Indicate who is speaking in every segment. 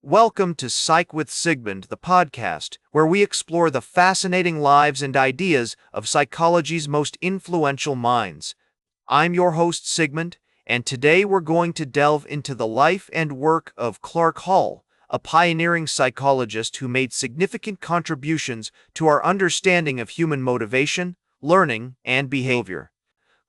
Speaker 1: Welcome to Psych with Sigmund, the podcast, where we explore the fascinating lives and ideas of psychology's most influential minds. I'm your host, Sigmund, and today we're going to delve into the life and work of Clark Hull, a pioneering psychologist who made significant contributions to our understanding of human motivation, learning, and behavior.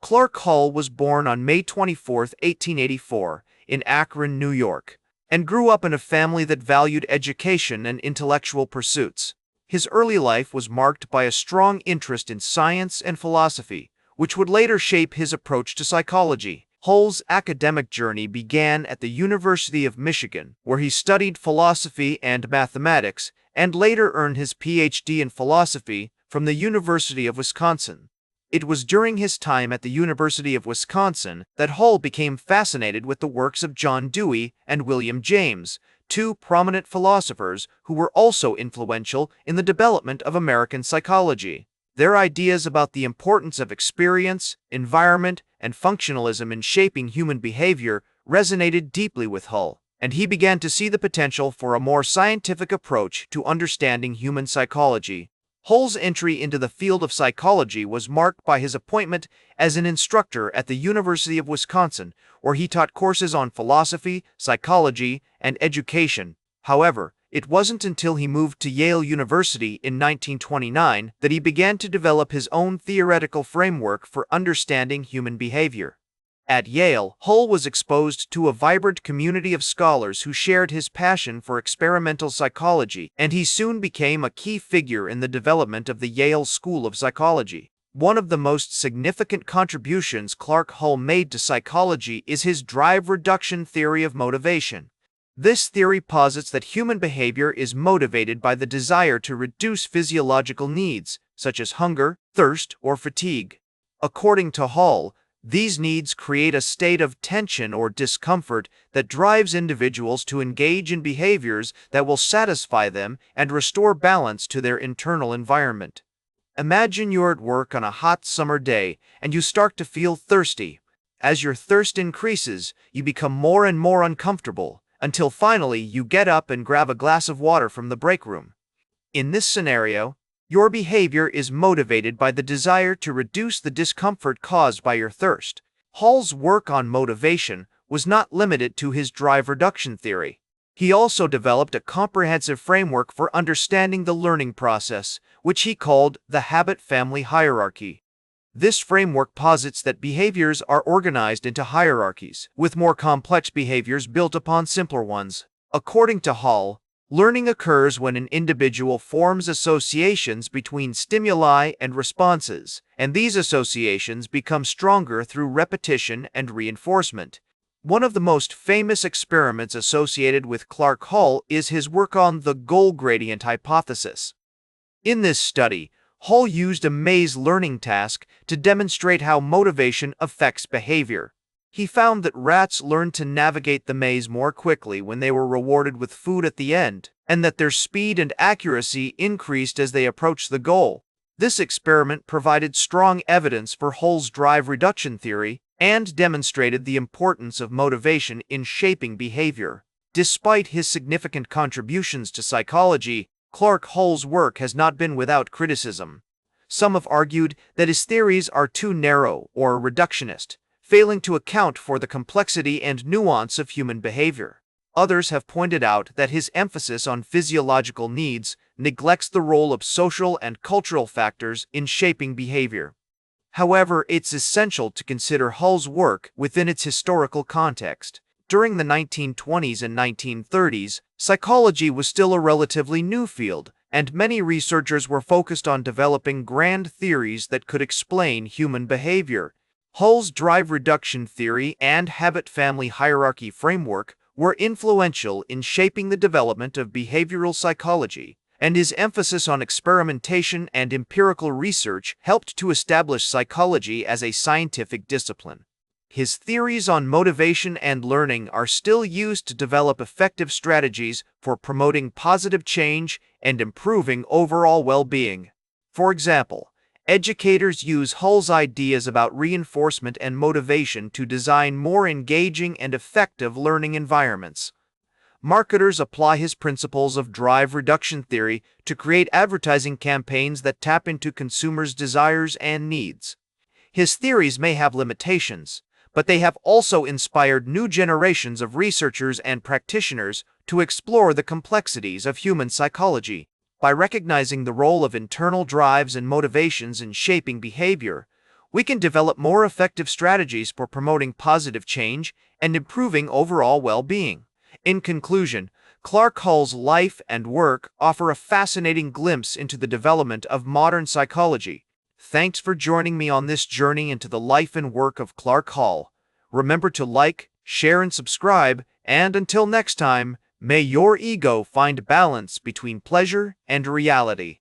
Speaker 1: Clark Hull was born on May 24, 1884, in Akron, New York, and grew up in a family that valued education and intellectual pursuits. His early life was marked by a strong interest in science and philosophy, which would later shape his approach to psychology. Hull's academic journey began at the University of Michigan, where he studied philosophy and mathematics, and later earned his PhD in philosophy from the University of Wisconsin. It was during his time at the University of Wisconsin that Hull became fascinated with the works of John Dewey and William James, two prominent philosophers who were also influential in the development of American psychology. Their ideas about the importance of experience, environment, and functionalism in shaping human behavior resonated deeply with Hull, and he began to see the potential for a more scientific approach to understanding human psychology. Hull's entry into the field of psychology was marked by his appointment as an instructor at the University of Wisconsin, where he taught courses on philosophy, psychology, and education. However, it wasn't until he moved to Yale University in 1929 that he began to develop his own theoretical framework for understanding human behavior. At Yale, Hull was exposed to a vibrant community of scholars who shared his passion for experimental psychology, and he soon became a key figure in the development of the Yale School of Psychology. One of the most significant contributions Clark Hull made to psychology is his drive reduction theory of motivation. This theory posits that human behavior is motivated by the desire to reduce physiological needs, such as hunger, thirst, or fatigue. According to Hull, these needs create a state of tension or discomfort that drives individuals to engage in behaviors that will satisfy them and restore balance to their internal environment. Imagine you're at work on a hot summer day and you start to feel thirsty. As your thirst increases, you become more and more uncomfortable, until finally you get up and grab a glass of water from the break room. In this scenario, your behavior is motivated by the desire to reduce the discomfort caused by your thirst. Hull's work on motivation was not limited to his drive reduction theory. He also developed a comprehensive framework for understanding the learning process, which he called the habit-family hierarchy. This framework posits that behaviors are organized into hierarchies, with more complex behaviors built upon simpler ones. According to Hull, learning occurs when an individual forms associations between stimuli and responses, and these associations become stronger through repetition and reinforcement. One of the most famous experiments associated with Clark Hull is his work on the goal gradient hypothesis. In this study, Hull used a maze learning task to demonstrate how motivation affects behavior. He found that rats learned to navigate the maze more quickly when they were rewarded with food at the end, and that their speed and accuracy increased as they approached the goal. This experiment provided strong evidence for Hull's drive reduction theory and demonstrated the importance of motivation in shaping behavior. Despite his significant contributions to psychology, Clark Hull's work has not been without criticism. Some have argued that his theories are too narrow or reductionist, failing to account for the complexity and nuance of human behavior. Others have pointed out that his emphasis on physiological needs neglects the role of social and cultural factors in shaping behavior. However, it's essential to consider Hull's work within its historical context. During the 1920s and 1930s, psychology was still a relatively new field, and many researchers were focused on developing grand theories that could explain human behavior. Hull's drive reduction theory and habit-family hierarchy framework were influential in shaping the development of behavioral psychology, and his emphasis on experimentation and empirical research helped to establish psychology as a scientific discipline. His theories on motivation and learning are still used to develop effective strategies for promoting positive change and improving overall well-being. For example, educators use Hull's ideas about reinforcement and motivation to design more engaging and effective learning environments. marketers apply his principles of drive reduction theory to create advertising campaigns that tap into consumers' desires and needs. His theories may have limitations, but they have also inspired new generations of researchers and practitioners to explore the complexities of human psychology. By recognizing the role of internal drives and motivations in shaping behavior, we can develop more effective strategies for promoting positive change and improving overall well-being. In conclusion, Clark Hull's life and work offer a fascinating glimpse into the development of modern psychology. Thanks for joining me on this journey into the life and work of Clark Hull. Remember to like, share, and subscribe, and until next time, may your ego find balance between pleasure and reality.